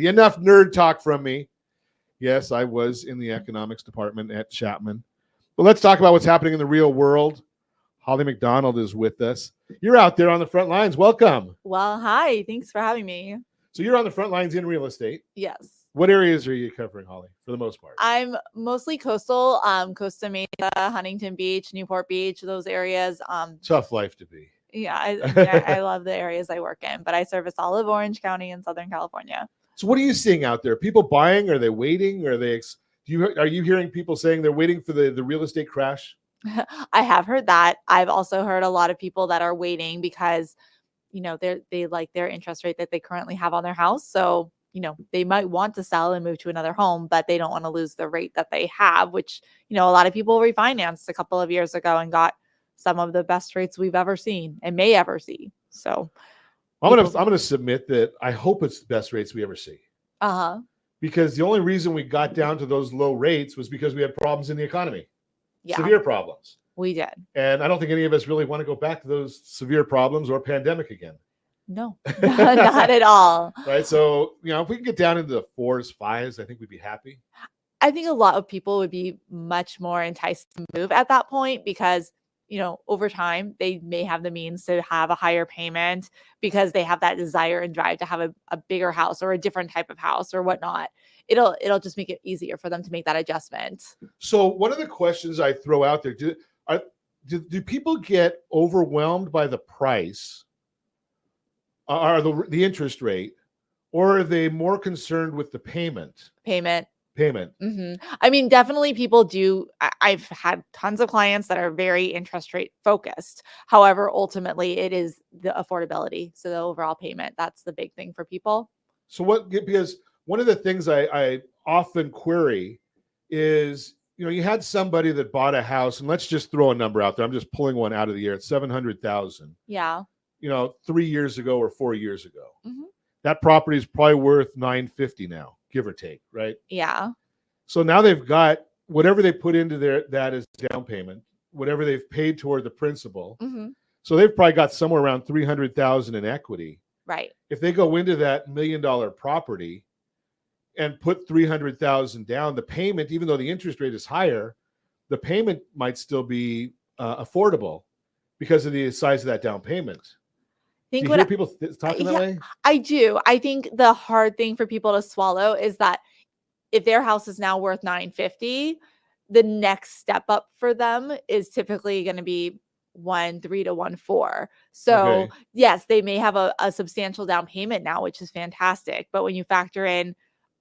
be enough nerd talk from me. Yes, I was in the economics department at Chapman. But let's talk about what's happening in the real world. Holly McDonald is with us. You're out there on the front lines. Welcome. Well, hi. Thanks for having me. So you're on the front lines in real estate. Yes. What areas are you covering, Holly, for the most part? I'm mostly coastal, Costa Mesa, Huntington Beach, Newport Beach, those areas. Tough life to be. Yeah, I love the areas I work in, but I service all of Orange County in Southern California. So what are you seeing out there? People buying? Are they waiting? Are you hearing people saying they're waiting for the real estate crash? I have heard that. I've also heard a lot of people that are waiting because, they like their interest rate that they currently have on their house. So, they might want to sell and move to another home, but they don't want to lose the rate that they have, which, a lot of people refinanced a couple of years ago and got some of the best rates we've ever seen and may ever see. So I'm gonna submit that I hope it's the best rates we ever see. Because the only reason we got down to those low rates was because we had problems in the economy. Yeah. Severe problems. We did. And I don't think any of us really want to go back to those severe problems or pandemic again. No, not at all. Right. So, if we can get down into the 4s, 5s, I think we'd be happy. I think a lot of people would be much more enticed to move at that point because, over time, they may have the means to have a higher payment because they have that desire and drive to have a bigger house or a different type of house or whatnot. It'll just make it easier for them to make that adjustment. So one of the questions I throw out there, do people get overwhelmed by the price or the interest rate, or are they more concerned with the payment? Payment. Mm-hmm. I mean, definitely people do. I've had tons of clients that are very interest rate focused. However, ultimately it is the affordability. So the overall payment, that's the big thing for people. So because one of the things I often query is, you had somebody that bought a house, and let's just throw a number out there. I'm just pulling one out of the air. It's $700,000. Yeah. 3 years ago or 4 years ago. Mm-hmm. That property is probably worth $950 now, give or take, right? Yeah. So now they've got whatever they put into that as down payment, whatever they've paid toward the principal. Mm-hmm. So they've probably got somewhere around $300,000 in equity. Right. If they go into that $1 million property and put $300,000 down, the payment, even though the interest rate is higher, the payment might still be affordable because of the size of that down payment. Do you hear people talking that way? I do. I think the hard thing for people to swallow is that if their house is now worth $950,000, the next step up for them is typically going to be $1.3 to $1.4. So yes, they may have a substantial down payment now, which is fantastic. But when you factor in,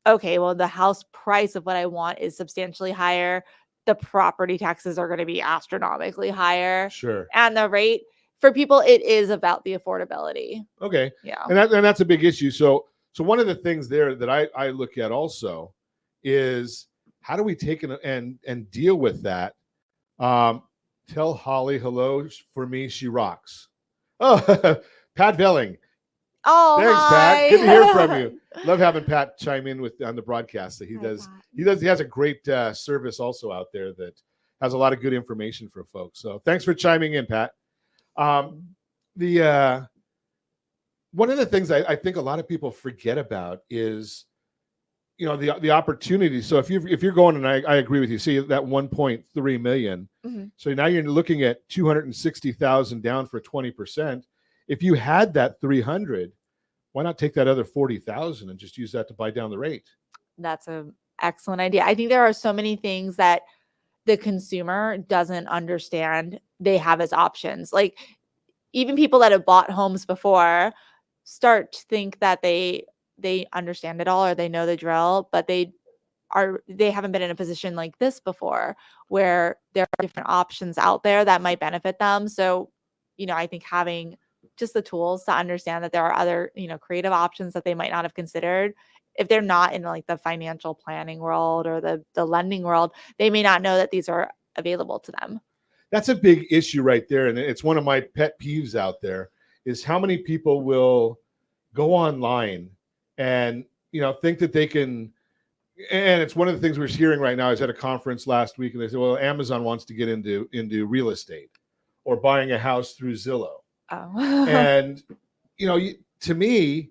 okay, well, the house price of what I want is substantially higher, the property taxes are going to be astronomically higher. Sure. And the rate, for people, it is about the affordability. Okay. Yeah. And that's a big issue. So one of the things there that I look at also is how do we take and deal with that? Tell Holly hello for me. She rocks. Oh, Pat Velling. Oh, thanks, hi. Pat. Good to hear from you. Love having Pat chime in on the broadcast that he does. Pat. He has a great service also out there that has a lot of good information for folks. So thanks for chiming in, Pat. One of the things I think a lot of people forget about is, the opportunity. So if you're going, and I agree with you, see that 1.3 million. Mm-hmm. So now you're looking at 260,000 down for 20%. If you had that 300, why not take that other 40,000 and just use that to buy down the rate? That's an excellent idea. I think there are so many things that the consumer doesn't understand they have as options. Like even people that have bought homes before start to think that they understand it all or they know the drill, but they haven't been in a position like this before where there are different options out there that might benefit them. So, I think having just the tools to understand that there are other, creative options that they might not have considered. If they're not in like the financial planning world or the lending world, they may not know that these are available to them. That's a big issue right there. And it's one of my pet peeves out there is how many people will go online and, think that they can. And it's one of the things we're hearing right now. I was at a conference last week and they said, well, Amazon wants to get into real estate or buying a house through Zillow. Oh. And, to me,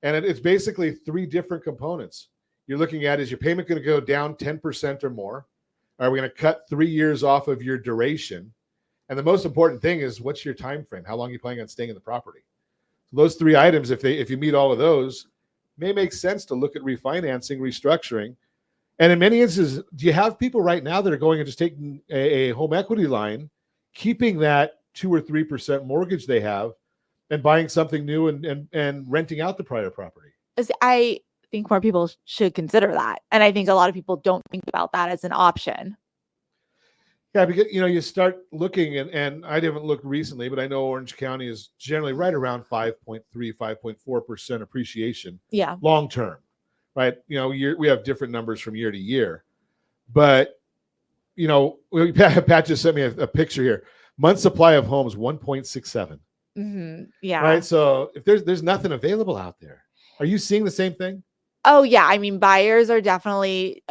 And it's basically three different components. You're looking at, is your payment going to go down 10% or more? Are we going to cut 3 years off of your duration? And the most important thing is, what's your time frame? How long are you planning on staying in the property? So those three items, if you meet all of those, may make sense to look at refinancing, restructuring. And in many instances, do you have people right now that are going and just taking a home equity line, keeping that 2 or 3% mortgage they have, and buying something new and renting out the prior property? I think more people should consider that. And I think a lot of people don't think about that as an option. Yeah, because you start looking, and I haven't looked recently, but I know Orange County is generally right around 5.3, 5.4% appreciation. Yeah. Long term, right? We have different numbers from year to year, but Pat just sent me a picture here. Month supply of homes 1.67. Mm-hmm. Yeah. Right. So if there's nothing available out there, are you seeing the same thing? Oh yeah. I mean, buyers are definitely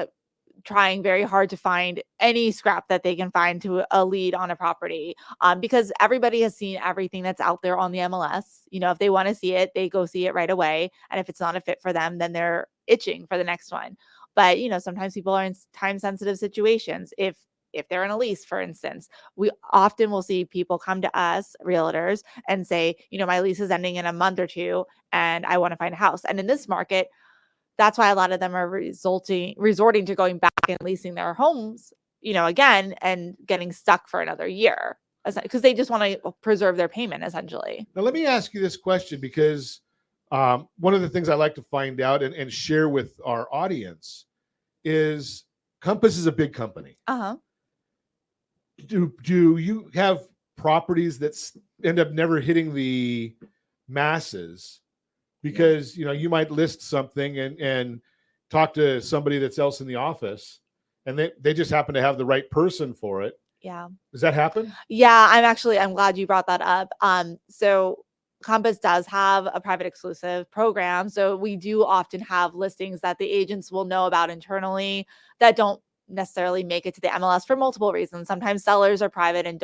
trying very hard to find any scrap that they can find to a lead on a property, because everybody has seen everything that's out there on the MLS. If they want to see it, they go see it right away. And if it's not a fit for them, then they're itching for the next one. But, sometimes people are in time sensitive situations. If they're in a lease, for instance, we often will see people come to us, realtors, and say, my lease is ending in a month or two and I want to find a house. And in this market, that's why a lot of them are resorting to going back and leasing their homes, again, and getting stuck for another year because they just want to preserve their payment, essentially. Now, let me ask you this question, because one of the things I like to find out and share with our audience is Compass is a big company. Uh-huh. Do you have properties that end up never hitting the masses? Because you might list something and talk to somebody that's else in the office, and they just happen to have the right person for it. Yeah. Does that happen? Yeah, I'm glad you brought that up. So Compass does have a private exclusive program. So we do often have listings that the agents will know about internally that don't necessarily make it to the MLS for multiple reasons. Sometimes sellers are private and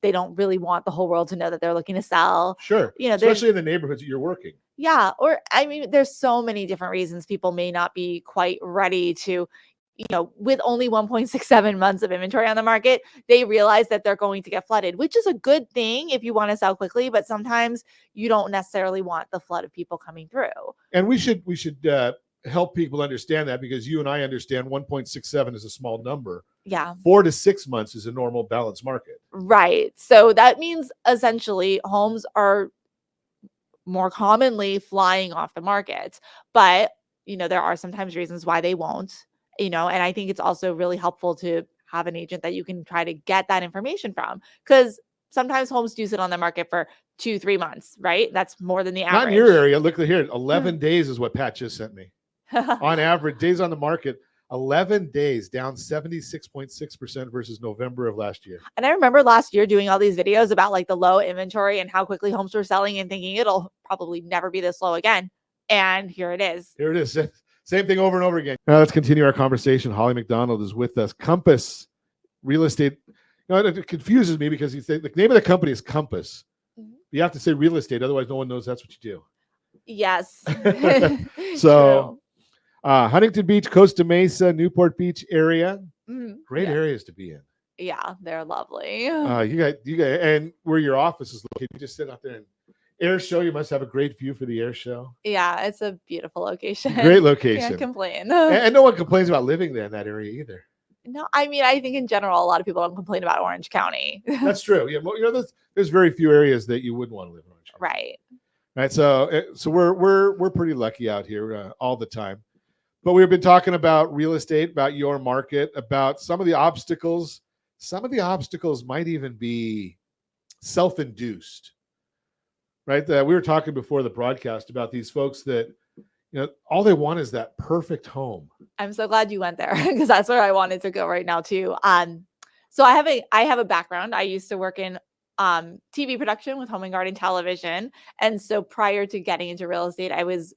they don't really want the whole world to know that they're looking to sell. Sure. Especially in the neighborhoods that you're working. Yeah. Or, I mean, there's so many different reasons people may not be quite ready to, with only 1.67 months of inventory on the market, they realize that they're going to get flooded, which is a good thing if you want to sell quickly. But sometimes you don't necessarily want the flood of people coming through. And we should help people understand that, because you and I understand 1.67 is a small number. Yeah. 4 to 6 months is a normal balanced market. Right. So that means essentially homes are more commonly flying off the market, but there are sometimes reasons why they won't, and I think it's also really helpful to have an agent that you can try to get that information from, because sometimes homes do sit on the market for 2-3 months, right? That's more than the average. Not in your area. Look here, 11 days is what Pat just sent me. On average, days on the market, 11 days, down 76.6% versus November of last year. And I remember last year doing all these videos about like the low inventory and how quickly homes were selling and thinking it'll probably never be this low again. And here it is. Here it is. Same thing over and over again. Now let's continue our conversation. Holly McDonald is with us. Compass Real Estate. It confuses me because the name of the company is Compass. Mm-hmm. You have to say real estate, otherwise no one knows that's what you do. Yes. So Huntington Beach, Costa Mesa, Newport Beach area. Great areas to be in. Yeah, they're lovely. You got, and where your office is located, you just sit out there and air show. You must have a great view for the air show. Yeah, it's a beautiful location. Great location. Can't complain. And no one complains about living there in that area either. No, I mean, I think in general, a lot of people don't complain about Orange County. That's true. Yeah, there's very few areas that you wouldn't want to live in Orange County. Right. So we're pretty lucky out here all the time. But we've been talking about real estate, about your market, about some of the obstacles. Some of the obstacles might even be self-induced, right? We were talking before the broadcast about these folks that, all they want is that perfect home. I'm so glad you went there, because that's where I wanted to go right now too. So I have a background. I used to work in TV production with Home and Garden Television. And so prior to getting into real estate, I was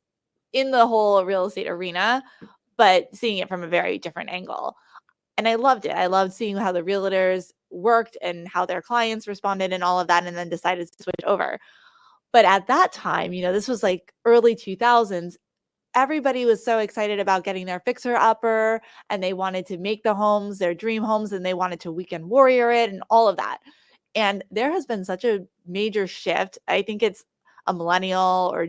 in the whole real estate arena, but seeing it from a very different angle. And I loved it. I loved seeing how the realtors worked and how their clients responded and all of that, and then decided to switch over. But at that time, this was like early 2000s, everybody was so excited about getting their fixer upper, and they wanted to make the homes their dream homes, and they wanted to weekend warrior it and all of that. And there has been such a major shift. I think it's a millennial or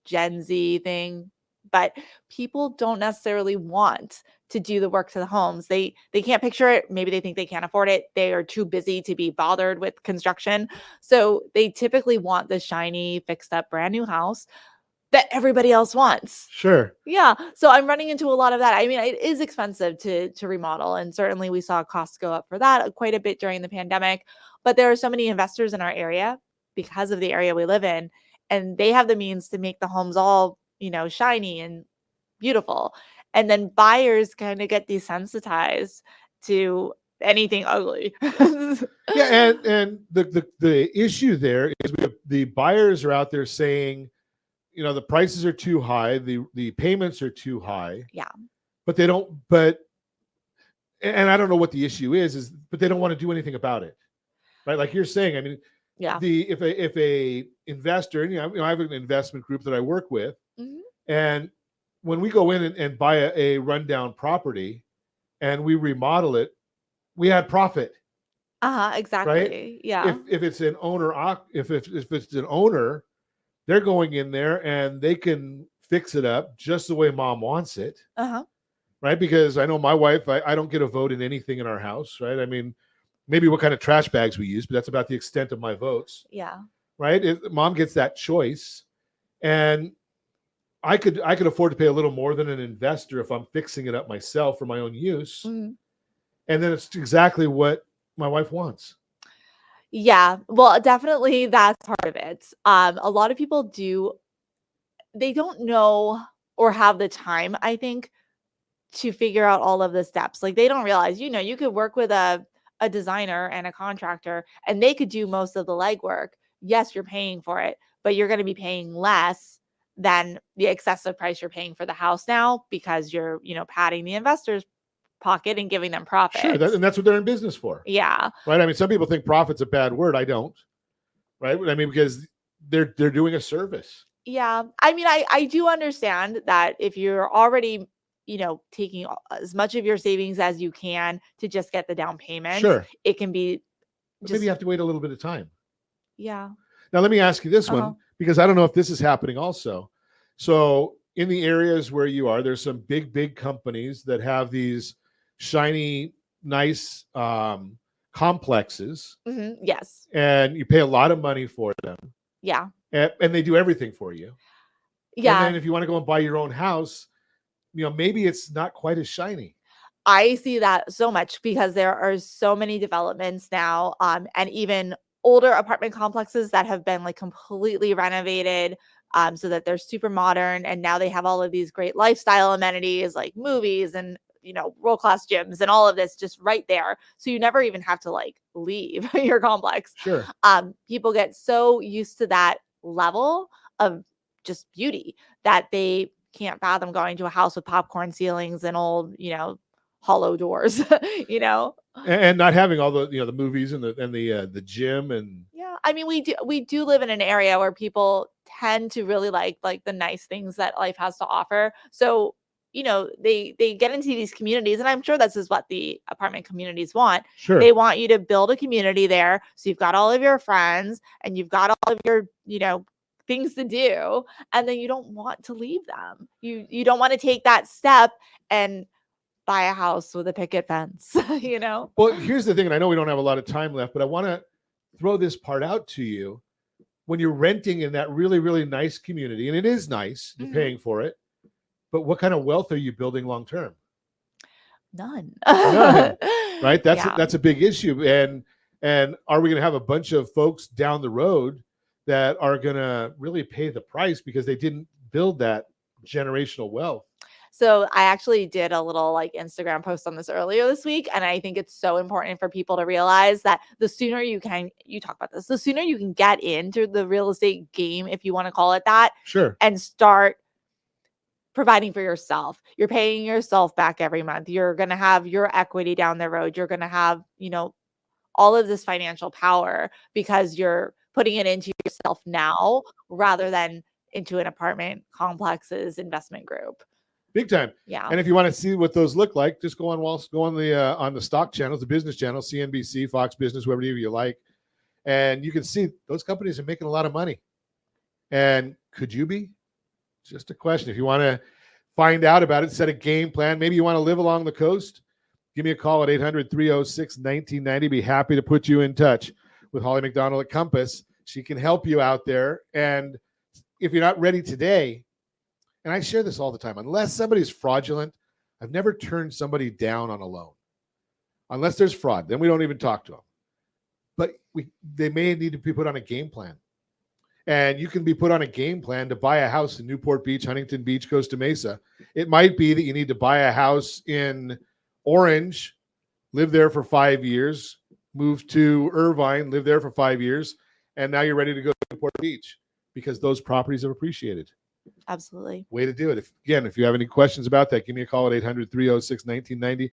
Gen Z thing, but people don't necessarily want to do the work to the homes. They can't picture it. Maybe they think they can't afford it. They are too busy to be bothered with construction. So they typically want the shiny, fixed up brand new house that everybody else wants. Sure. Yeah. So I'm running into a lot of that. I mean, it is expensive to remodel. And certainly we saw costs go up for that quite a bit during the pandemic. But there are so many investors in our area because of the area we live in, and they have the means to make the homes all, shiny and beautiful. And then buyers kind of get desensitized to anything ugly. Yeah, and the issue there is the buyers are out there saying, the prices are too high, the payments are too high. Yeah. But and I don't know what the issue is, but they don't want to do anything about it. Right? Like you're saying, I mean, Yeah. if a investor, and I have an investment group that I work with, Mhm. and when we go in and buy a rundown property and we remodel it, we add profit. Exactly. Yeah. If it's an owner, if it's an owner, they're going in there and they can fix it up just the way mom wants it. Right? Because I know my wife, I don't get a vote in anything in our house, right? I mean, maybe what kind of trash bags we use, but that's about the extent of my votes. Yeah. Right? Mom gets that choice, and I could afford to pay a little more than an investor if I'm fixing it up myself for my own use. Mhm. And then it's exactly what my wife wants. Yeah. Well, definitely that's part of it. A lot of people they don't know or have the time, I think, to figure out all of the steps. Like they don't realize, you could work with a designer and a contractor, and they could do most of the legwork. Yes, you're paying for it, but you're going to be paying less than the excessive price you're paying for the house now, because you're, padding the investor's pocket and giving them profits. Sure, and that's what they're in business for. Yeah. Right. I mean, some people think profit's a bad word. I don't. Right. I mean, because they're doing a service. Yeah. I mean, I do understand that if you're already, taking as much of your savings as you can to just get the down payment, Sure, it can be but maybe you have to wait a little bit of time. Yeah. Now, let me ask you this one, because I don't know if this is happening also. So in the areas where you are, there's some big companies that have these shiny, nice complexes. Yes. And you pay a lot of money for them. Yeah. And they do everything for you. Yeah. And then if you want to go and buy your own house, maybe it's not quite as shiny. I see that so much because there are so many developments now, and even older apartment complexes that have been like completely renovated, so that they're super modern, and now they have all of these great lifestyle amenities like movies and world-class gyms and all of this just right there. So you never even have to like leave your complex. Sure. People get so used to that level of just beauty that they can't fathom going to a house with popcorn ceilings and old, hollow doors, and not having all the the movies and the gym. And yeah, I mean, we do live in an area where people tend to really like the nice things that life has to offer. So they get into these communities, and I'm sure this is what the apartment communities want. Sure, they want you to build a community there, so you've got all of your friends and you've got all of your things to do, and then you don't want to leave them. You don't want to take that step and buy a house with a picket fence. Well, here's the thing, and I know we don't have a lot of time left, but I want to throw this part out to you. When you're renting in that really, really nice community, and it is nice, you're paying for it, but what kind of wealth are you building long term? None. Right? That's a big issue. And are we going to have a bunch of folks down the road that are going to really pay the price because they didn't build that generational wealth? So I actually did a little like Instagram post on this earlier this week. And I think it's so important for people to realize that the sooner you talk about this, the sooner you can get into the real estate game, if you want to call it that. Sure. And start providing for yourself. You're paying yourself back every month. You're going to have your equity down the road. You're going to have, all of this financial power because you're putting it into yourself now rather than into an apartment complex's investment group. Big time. Yeah. And if you want to see what those look like, just go on the stock channels, the business channels, CNBC, Fox Business, whoever you like, and you can see those companies are making a lot of money. And could you be? Just a question. If you want to find out about it, set a game plan. Maybe you want to live along the coast. Give me a call at 800-306-1990. Be happy to put you in touch with Holly McDonald at Compass. She can help you out there. And if you're not ready today, and I share this all the time, unless somebody's fraudulent, I've never turned somebody down on a loan. Unless there's fraud, then we don't even talk to them. But they may need to be put on a game plan. And you can be put on a game plan to buy a house in Newport Beach, Huntington Beach, Costa Mesa. It might be that you need to buy a house in Orange, live there for 5 years, move to Irvine, live there for 5 years, and now you're ready to go to Newport Beach because those properties have appreciated. Absolutely. Way to do it. If you have any questions about that, give me a call at 800-306-1990.